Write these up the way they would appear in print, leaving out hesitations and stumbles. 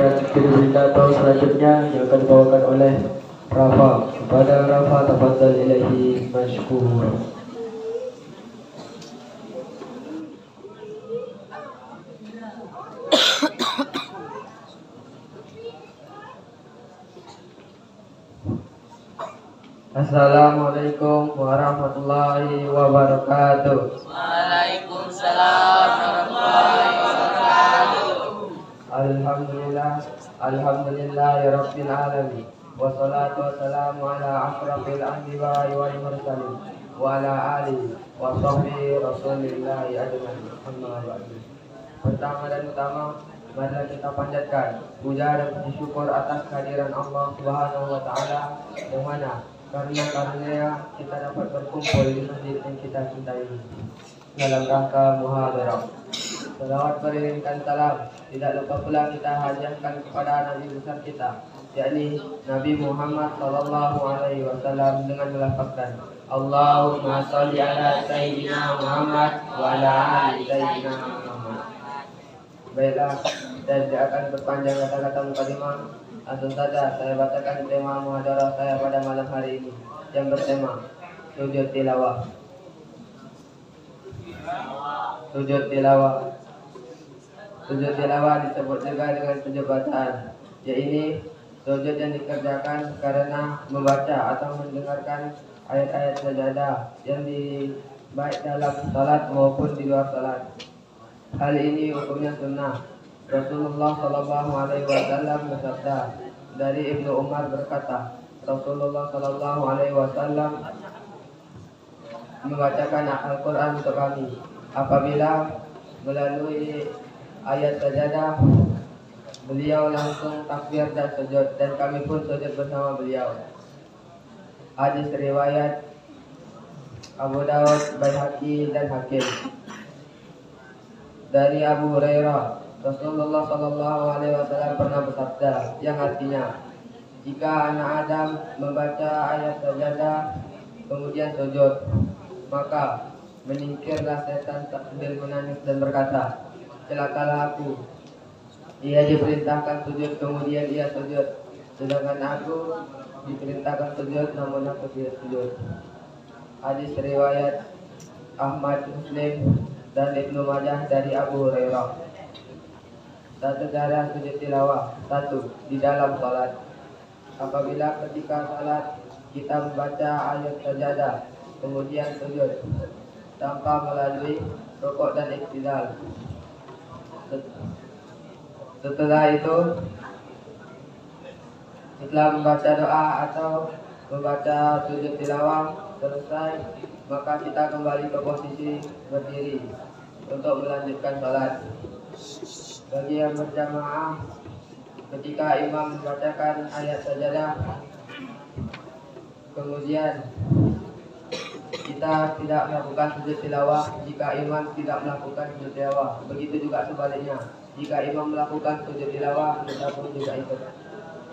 dan pidato selanjutnya yang akan dibawakan oleh Rafa. Kepada Rafa, tafadhal ilahi masykur. Assalamualaikum warahmatullahi wabarakatuh. Waalaikumsalam warahmatullahi wabarakatuh. Alhamdulillah ya rabbil alamin. Wassalatu wassalamu ala asrafil anbiya'i wal mursalin wa ala alihi wa sahbihi rasulillahi ajmain. Amma ba'du. Pertama dan utama, marilah kita panjatkan puja dan puji syukur atas kehadiran Allah Subhanahu wa taala, yang mana karena karunia kita dapat berkumpul di masjid yang kita cintai ini dalam rangka muhadarah. Salawat beriringkan salam, tidak lupa pula kita hadiahkan kepada Nabi besar kita, yakni Nabi Muhammad sallallahu alaihi wasallam, dengan melafazkan Allahumma sholli ala sayyidina Muhammad wa ala ali sayyidina Muhammad. Baiklah, dan tidak akan berpanjang kata-kata mukadimah. Langsung saja saya bacakan tema muhadarah saya pada malam hari ini, yang bertema sujud tilawah. Sujud tilawah. Sujud tilawah disebut juga dengan sujud bacaan, yaitu sujud yang dikerjakan karena membaca atau mendengarkan ayat-ayat sajadah yang baik dalam salat maupun di luar salat. Hal ini hukumnya sunnah. Rasulullah sallallahu alaihi wasallam bersabda, dari Ibnu Umar berkata, Rasulullah sallallahu alaihi wasallam membacakan Al-Quran untuk kami apabila melalui ayat sajadah, beliau langsung takbir dan sujud, dan kami pun sujud bersama beliau. Hadis riwayat Abu Dawud, Baihaqi dan Hakim. Dari Abu Hurairah, Rasulullah sallallahu alaihi wasallam pernah bersabda, yang artinya, jika anak Adam membaca ayat sajadah kemudian sujud, maka menyingkirlah setan sambil menangis dan berkata, celakalah aku. Ia diperintahkan sujud kemudian ia sujud, sedangkan aku diperintahkan sujud namun aku tidak sujud. Hadis riwayat Ahmad, Muslim dan Ibnu Majah dari Abu Hurairah. Satu cara sujud tilawah. 1. Di dalam salat. Apabila ketika salat kita membaca ayat sajadah kemudian sujud tanpa melalui rukuk dan iktidal. Setelah itu, setelah membaca doa atau membaca sujud tilawah selesai, maka kita kembali ke posisi berdiri untuk melanjutkan salat. Bagi yang berjamaah, ketika imam membacakan ayat sajadah kemudian kita tidak melakukan sujud tilawah jika imam tidak melakukan sujud tilawah. Begitu juga sebaliknya, jika imam melakukan sujud tilawah, kita pun juga ikut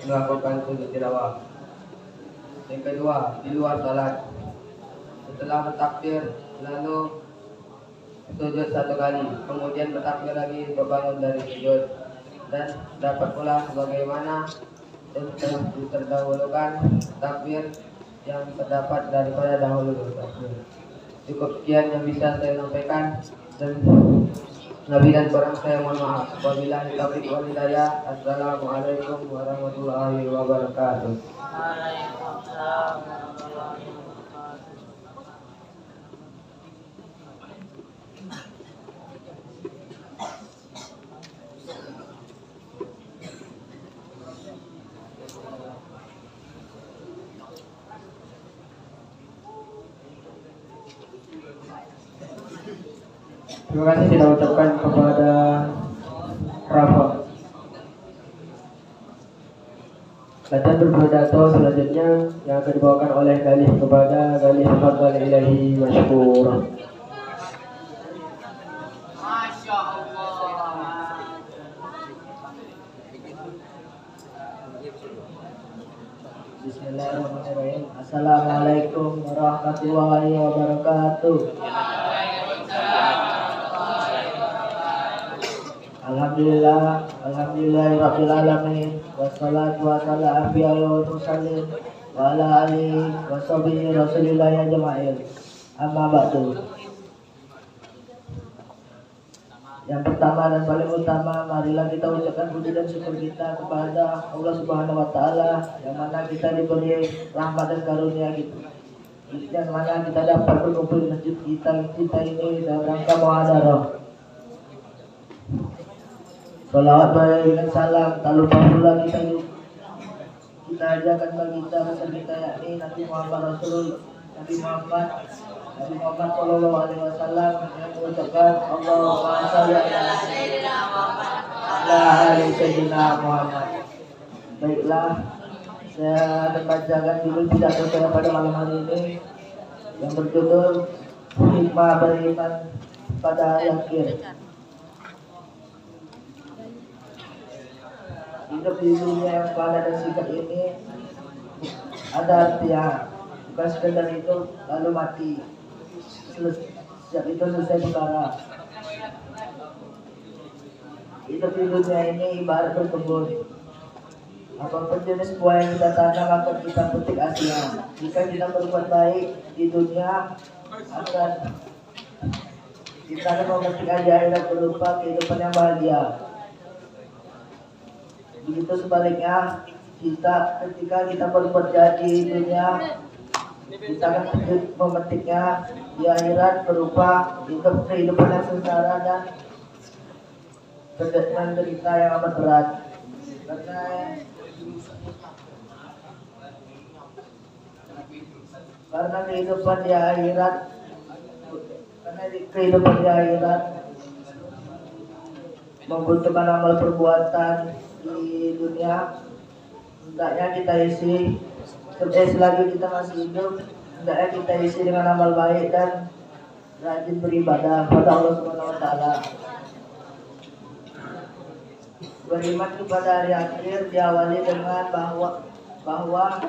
melakukan sujud tilawah. Yang kedua, di luar salat. Setelah bertakbir lalu sujud 1 kali, kemudian bertakbir lagi untuk bangun dari sujud, dan dapat pula sebagaimana yang telah terdahulukan takbir yang terdapat daripada dahulu takbir. Cukup sekian yang bisa saya sampaikan, dan lebih dan kurang saya mohon maaf. Wabillahi taufiq wal hidayah. Assalamualaikum warahmatullahi wabarakatuh. Waalaikumsalam warahmatullahi wabarakatuh. Terima kasih kita ucapkan kepada Rafa. Bacaan berpidato selanjutnya yang akan dibawakan oleh Galih. Kepada Galih, tafadhal ilahi masykur. Masya Allah. Bismillahirrahmanirrahim. Assalamualaikum warahmatullahi wabarakatuh. Alhamdulillahirabbil alamin. Wassalatu wassalamu ala mursalin wa ala alihi washabihi rasulillah ajmain. Amma ba'du. Yang pertama dan paling utama, marilah kita ucapkan puji dan syukur kita kepada Allah Subhanahu wa taala yang mana kita diberi rahmat dan karunia gitu. Yang mana kita dapat berkumpul di masjid kita ini dalam rangka muhadharah. Salawat dan salam tak lupa pula kita ajarkan bagi kita besar kita yakni Nabi Muhammad Sallallahu Alaihi Wasallam yang mengucapkan Allahumma shalli ala Sayyidina Muhammad. Baiklah, saya akan bacakan dulu pidato saya pada malam hari ini yang berjudul Hikmah Beriman pada Hari Akhir. Hidup di dunia yang fana dan singkat ini ada artinya, bukan sekedar itu lalu mati. Sejak itu selesai perkara. Hidup di dunia ini ibarat berkebun. Apapun jenis buah yang kita tanam akan kita petik hasilnya. Jika kita berbuat baik di dunia, kita akan memetik hasil akhirat berupa kehidupan yang bahagia. Begitu sebaliknya, ketika kita berbuat jahat di dunia, kita akan memetiknya di akhirat berupa kehidupan yang sengsara dan menderita yang amat berat. Karena kehidupan di akhirat membutuhkan amal perbuatan di dunia. Hendaknya kita isi selagi kita masih hidup, hendaknya kita isi dengan amal baik dan rajin beribadah pada Allah Subhanahu wa taala. Beriman kepada hari akhir diawali dengan bahwa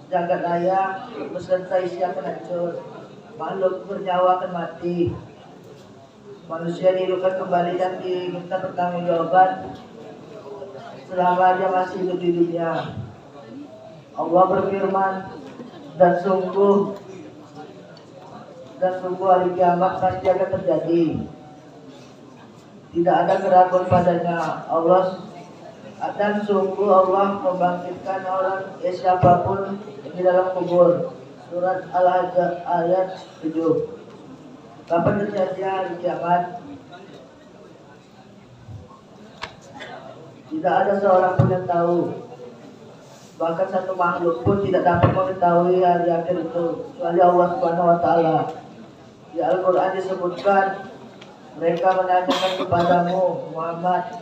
jagat raya beserta isi akan hancur, makhluk bernyawa akan mati, manusia dihidupkan kembali dan diminta pertanggungjawaban selama dia masih hidup di dunia. Allah berfirman, dan sungguh hari kiamat pasti akan terjadi. Tidak ada keraguan padanya. Dan sungguh Allah membangkitkan siapapun di dalam kubur. Surat Al-Hajj ayat 7. Kapan terjadi hari kiamat? Tidak ada seorang pun yang tahu. Bahkan satu makhluk pun tidak dapat mengetahui hari akhir itu kecuali Allah Subhanahu wa taala. Di Al-Qur'an disebutkan, mereka menanyakan kepadamu Muhammad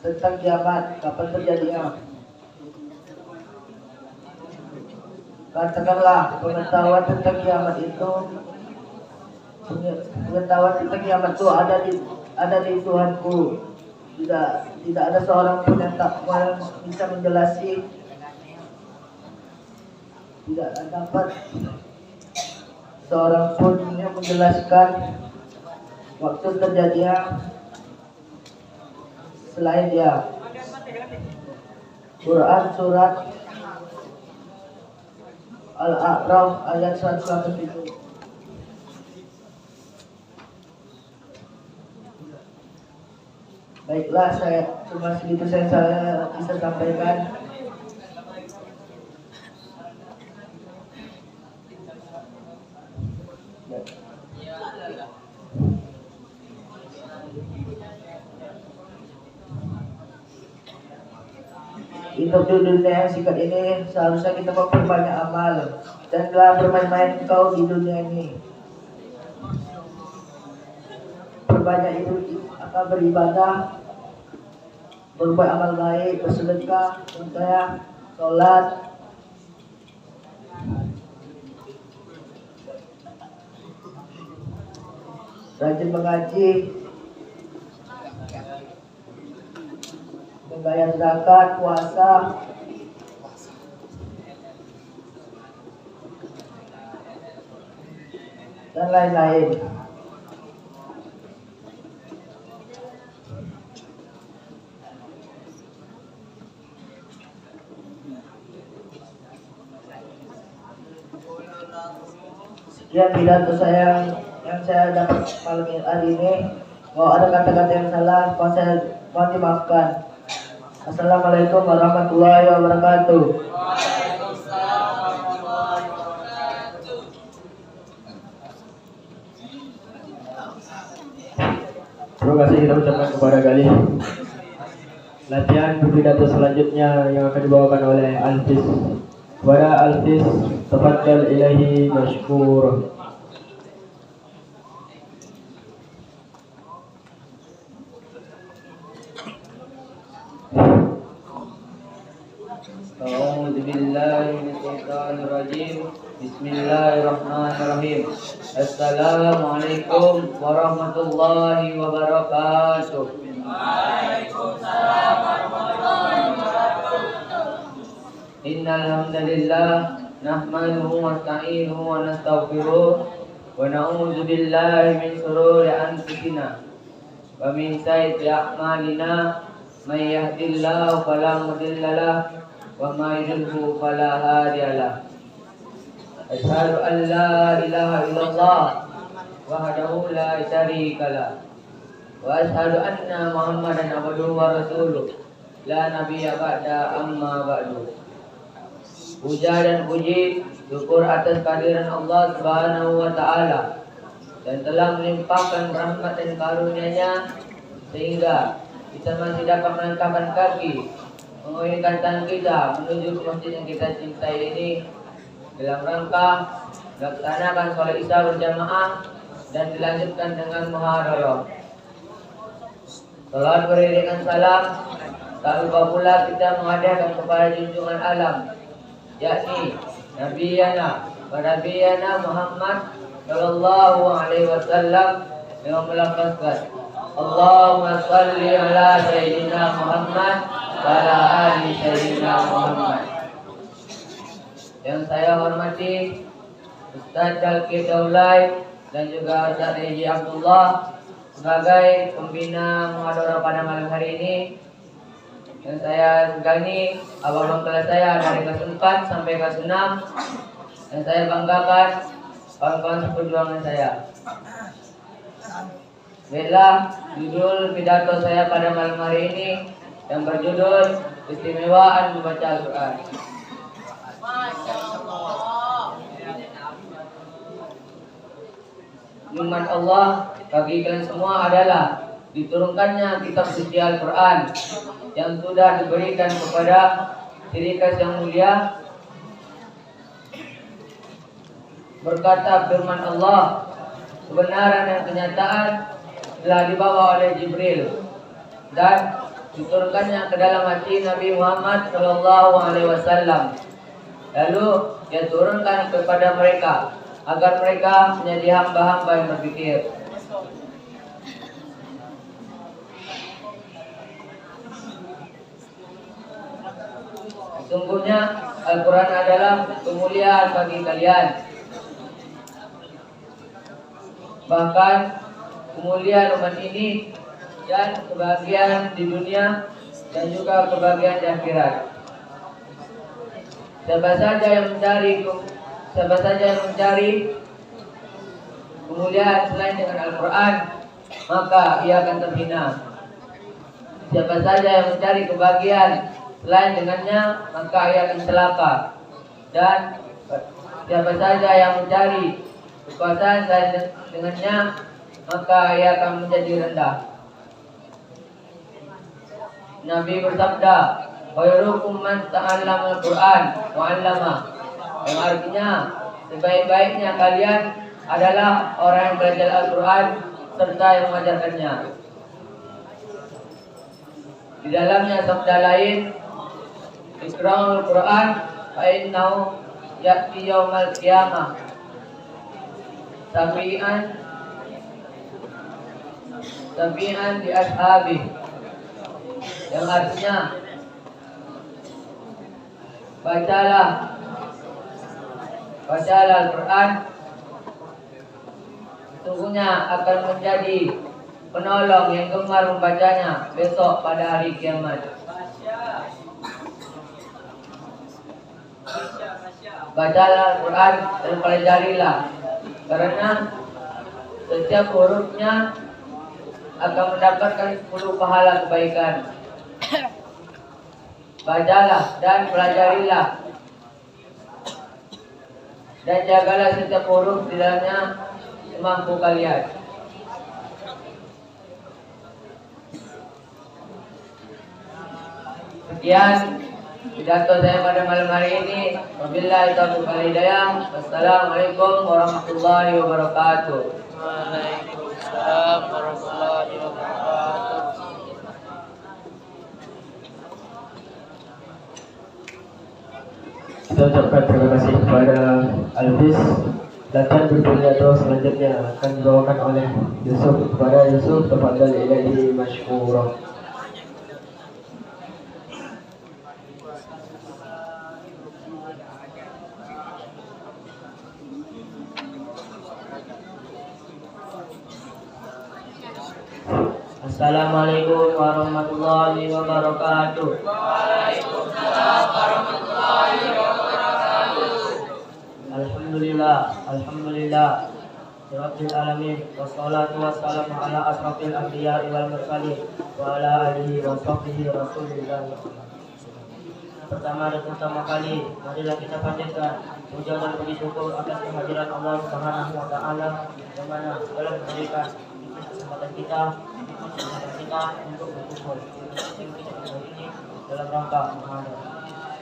tentang kiamat, kapan terjadinya? Katakanlah, pengetahuan tentang kiamat itu ada di Tuhanku. Tidak ada seorang pun yang tak bisa menjelaskan. Tidak dapat seorang pun yang menjelaskan waktu terjadinya selain Dia. Quran surat Al-A'raf ayat 187. Baiklah, cuma segitu saya bisa sampaikan. Hidup di dunia yang singkat ini seharusnya kita memperbanyak amal, dan telah bermain-main engkau di dunia ini. Perbanyak itu akan beribadah, berbuat amal baik, bersedekah, berkaya, sholat, rajin mengaji, membayar zakat, puasa, dan lain-lain. Sekian pidato saya yang saya dapat malam hari ini. Kalau ada kata-kata yang salah, mohon dimaafkan. Assalamualaikum warahmatullahi wabarakatuh. Terima kasih kita ucapkan kepada Galih. Latihan pidato selanjutnya yang akan dibawakan oleh Alfis. Kepada Alfis, tafadhal ilahi mashkur. A'udzu billahi minasyaitonir rajim. Bismillahirrahmanirrahim. Assalamualaikum warahmatullahi wabarakatuh. Waalaikumsalam warahmatullahi wabarakatuh. Innal hamdalillah nahmaduhu wa nasta'inuhu wa nastaghfiruh wa na'udzu billahi min shururi anfusina wa min sayyiati a'malina. May yahdihillahu fala mudilla lahu wa may yudlil fala hadiya lahu. Asyhadu an la ilaha illallah wahdahu la syarika lahu wa asyhadu anna Muhammadan abduhu wa rasuluh la nabiyya ba'da amma ba'du. Puja dan puji syukur atas kehadiran Allah Subhanahu wa taala dan telah melimpahkan rahmat dan karunia-Nya sehingga kita masih dapat melangkahkan kaki mengiringkan tangan kita menuju ke masjid yang kita cintai ini dalam rangka melaksanakan sholat isya berjamaah dan dilanjutkan dengan muhadarah. Salat beriringan salam, tak lupa pula kita mengadakan kepada junjungan alam, yakni Nabiyana Muhammad Sallallahu Alaihi Wasallam yang melafazkan Allahumma salli ala Sayyidina Muhammad wa ala ali Sayyidina Muhammad. Yang saya hormati Ustaz Dalki Daulay dan juga Ustaz Reji Abdullah sebagai pembina muhadarah pada malam hari ini. Yang saya segangi abang kelas saya dari kelas 4 sampai kelas 6. Yang saya banggakan kawan-kawan seperjuangan saya. Baiklah, judul pidato saya pada malam hari ini yang berjudul Keistimewaan Membaca Al-Quran. Nikmat Allah bagi kalian semua adalah diturunkannya kitab suci Al-Quran yang sudah diberikan kepada ciri khas yang mulia. Berkata firman Allah, kebenaran dan kenyataan telah dibawa oleh Jibril dan diturunkannya ke dalam hati Nabi Muhammad Sallallahu Alaihi Wasallam. Lalu dia turunkan kepada mereka agar mereka menjadi hamba-hamba yang berpikir. Sesungguhnya Al-Quran adalah kemuliaan bagi kalian. Bahkan kemuliaan umat ini dan kebahagiaan di dunia dan juga kebahagiaan di akhirat. Siapa saja yang mencari kemuliaan selain dengan Al-Quran, maka ia akan terhina. Siapa saja yang mencari kebahagiaan selain dengannya, maka ia akan celaka. Dan siapa saja yang mencari kekuasaan selain dengannya, maka ia akan menjadi rendah. Nabi bersabda, khairukum man ta'allama al-Quran wa 'allama. Yang artinya sebaik-baiknya kalian adalah orang yang belajar Al-Quran serta yang mengajarkannya. Di dalamnya sabda lain, Iqra'ul Quran fa innahu ya'ti yaumal qiyamah Sabi'an di ashabi. Yang artinya bacalah Al-Quran, sesungguhnya akan menjadi penolong yang gemar membacanya besok pada hari kiamat. Bacalah Al-Quran dan pelajarilah Karena setiap hurufnya akan mendapatkan 10 pahala kebaikan. Bacalah dan pelajarilah, dan jagalah setiap huruf di dalamnya semampu kalian. Sekian pidato saya pada malam hari ini. Wabillahi taufiq wal hidayah. Wassalamualaikum warahmatullahi wabarakatuh. Waalaikumsalam warahmatullahi wabarakatuh. Kita ucapkan terima kasih kepada Alvis. Latihan berpidato selanjutnya akan dibawakan oleh Yusuf. Kepada Yusuf, tafadhal ilaihi mashkura. Assalamualaikum warahmatullahi wabarakatuh. Waalaikumsalam warahmatullahi wabarakatuh. Alhamdulillah Rabbil alamin, wassalatu wassalamu ala asrafil anbiya wal mursalin wa ala alihi wa sahbihi rasulillah. Pertama dan utama kali, marilah kita panjatkan puja dan puji syukur atas kehadiran Allah Subhanahu wa taala yang mana telah memberikan kesempatan kita untuk berkumpul ini dalam rangka menghadap.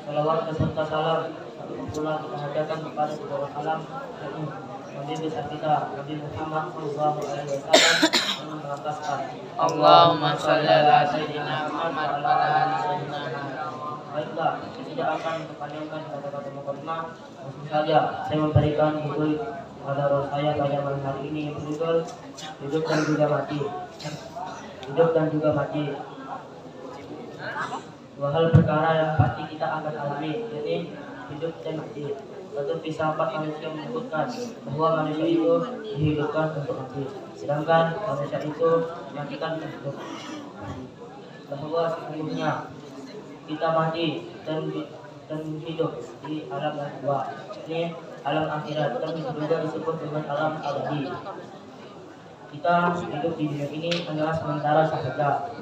Salawat beserta salam pula kita hadirkan kepada seluruh alam yakni Nabi besar kita Nabi Muhammad sallallahu alaihi wasallam yang mengatakan Allahumma shalli ala sayyidina Muhammad wa ala ali sayyidina Muhammad. Baiklah, saya tidak akan mempanjangkan kata-kata mukadimah. Langsung saja saya memberikan judul pada roh saya pada malam hari ini yang berjudul hidup dan juga mati. Hidup dan juga mati. Dua hal perkara yang pasti kita akan alami, yakni hidup dan mati. Satu filsafat manusia menyebutkan bahwa manusia itu dihidupkan untuk mati, sedangkan manusia itu dimatikan untuk hidup. Bahwa sesungguhnya kita mati dan hidup di alam yang kedua, ini alam akhirat, dan juga disebut dengan alam abadi. Kita hidup di dunia ini hanyalah sementara saja.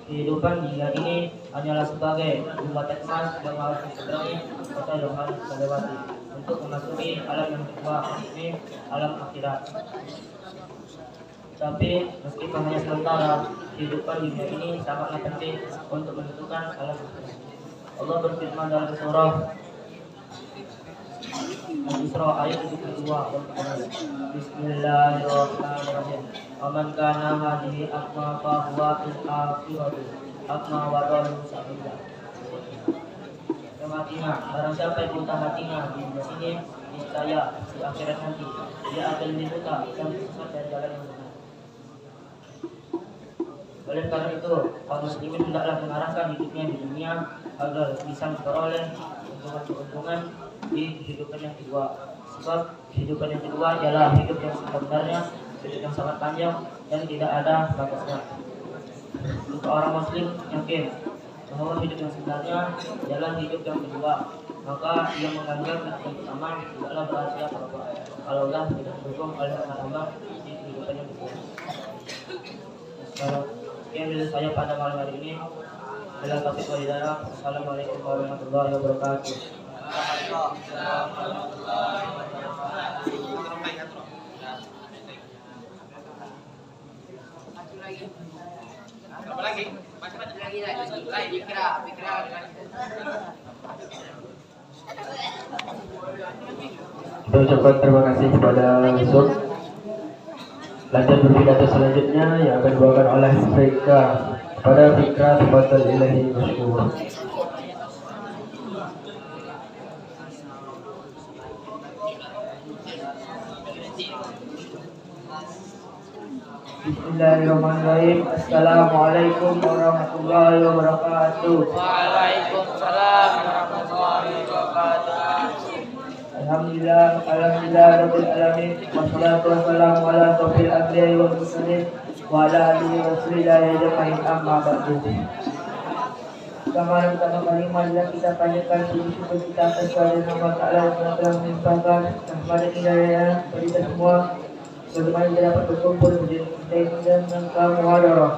Kehidupan di dunia ini hanyalah sebagai jembatan emas yang harus diseberangi atau yang harus dilewati untuk memasuki alam yang kedua, ini alam akhirat. Tapi meskipun hanya sementara, kehidupan di dunia ini sangatlah penting untuk menentukan alam akhirat. Allah berfirman dalam surah Al-Isra ayat 72, Bismillahirrahmanirrahim. Aman kana hadhihi akma fa huwa fil akhirati akma wa dhalu sabila. Hatinya, barang siapa yang buta hatinya di dunia ini, niscaya di akhirat nanti dia akan dibuta dan sesat dari jalan yang benar. Oleh karena itu, kaum muslimin hendaklah mengarahkan hidupnya di dunia agar bisa memperoleh keuntungan di kehidupan yang kedua. Sebab kehidupan yang kedua adalah hidup yang sebenarnya, hidup yang sangat panjang dan tidak ada batasnya. Untuk orang muslim yakin bahwa hidup yang sebenarnya adalah hidup yang kedua, maka ia menganggap yang pertama tidaklah berhasil kalau Allah tidak mendukung oleh hamba di kehidupan yang kedua. Sekian dari saya pada malam hari ini. Bila taufiq wal hidayah. Assalamualaikum warahmatullahi wabarakatuh. Kita ucapkan terima kasih kepada Yusuf. Lanjut berpidato selanjutnya yang akan dibawakan oleh Fikra. Kepada Fikra, tafadhal ilahi mashkur. Bismillahirrahmanirrahim. Assalamualaikum warahmatullahi wabarakatuh. Waalaikumsalam warahmatullahi wabarakatuh. Alhamdulillah rabbil alamin. Wassalatu wassalamu ala asrofil anbiya'i wal mursalin wa ala alihi wa sahbihi ajma'in, amma ba'du. Kamaran pertama kali marilah kita panjatkan puji syukur kita atas kehadiran Allah Ta'ala yang telah melimpahkan rahmat hidayah bagi kita semua. Bagaimana kita dapat berkumpul menjadi kita ini dan engkau muhadarah.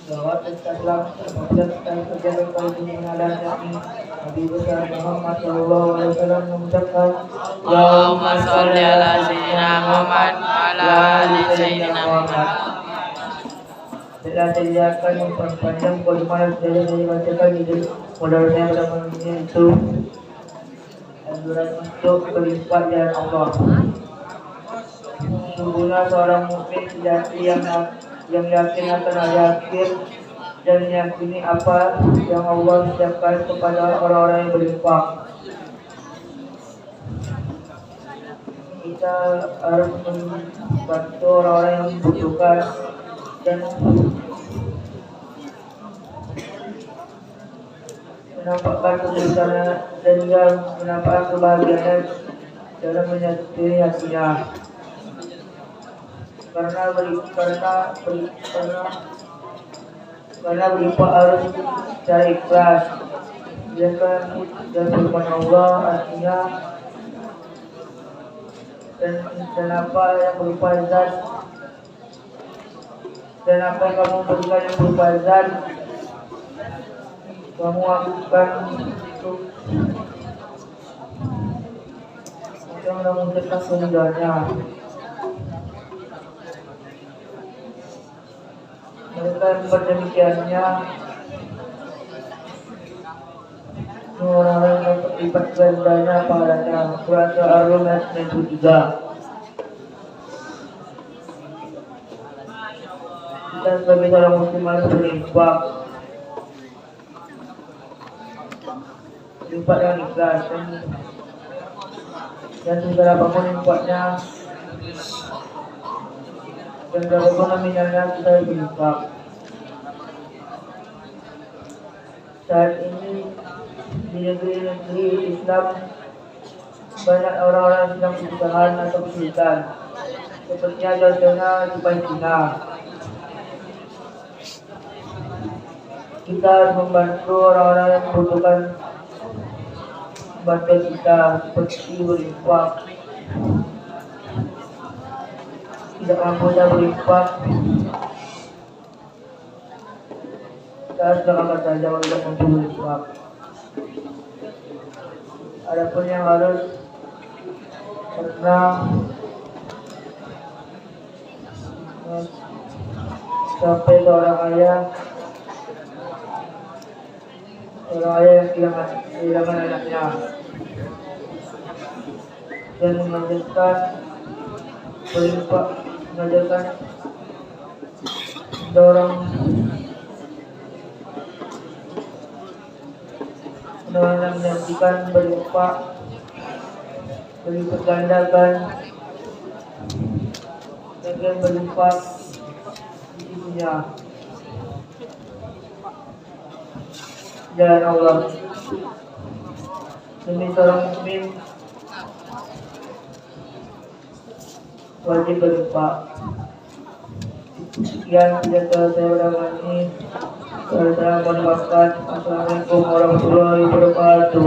Salawat dan salam apabila kita kerjakan kali ini mengalah Nabi Nabi besar Muhammad Sallallahu Alaihi Wasallam mengucapkan Allahumma sholli ala sayyidina Muhammad wa ala ali sayyidina Muhammad. Telah disediakan yang panjang bagaimana sudah dibacakan di modalnya pada malam ini itu anjuran untuk berlipat jalan Allah. Sungguhnya seorang mukmin sejati yang yakin akan hari akhir dan yakini apa yang Allah siapkan kepada orang-orang yang berinfak. Kita harus membantu orang-orang yang membutuhkan dan menampakkan kebesaran dan juga menampakkan kebahagiaan dalam menyatukan hatinya. Karena berinfak harus secara ikhlas. Dan firman Allah artinya dan apa yang berupa zat dan apa yang kamu berikan yang berupa zat kamu lakukan untuk mengucapkan kemudahannya. Mereka berdemikiannya orang-orang yang terlibat gandanya pahalanya. Quran Al-Rum ayat 93. Kita sebagai seorang muslim harus berinfak yang ikhlas dan segala apapun infaknya dan berapapun nominalnya kita berinfak. Saat ini di negeri Islam banyak orang-orang yang sedang kesusahan atau kesulitan, sepertinya contohnya di Palestina. Kita harus membantu orang-orang yang membutuhkan bantuan kita seperti berinfak. Tidak mampu kita berinfak, kita harus melakukan saja untuk mampu berinfak. Adapun yang harus pernah sampai seorang ayah yang kehilangan anaknya dan mengajarkan berinfak, mengajarkan dorong orang menyaksikan berinfak, berlipat gandakan dengan berinfak di dunia jalan Allah. Demi seorang mukmin wajib berinfak. Sekian saja saya berani. Assalamualaikum warahmatullahi wabarakatuh.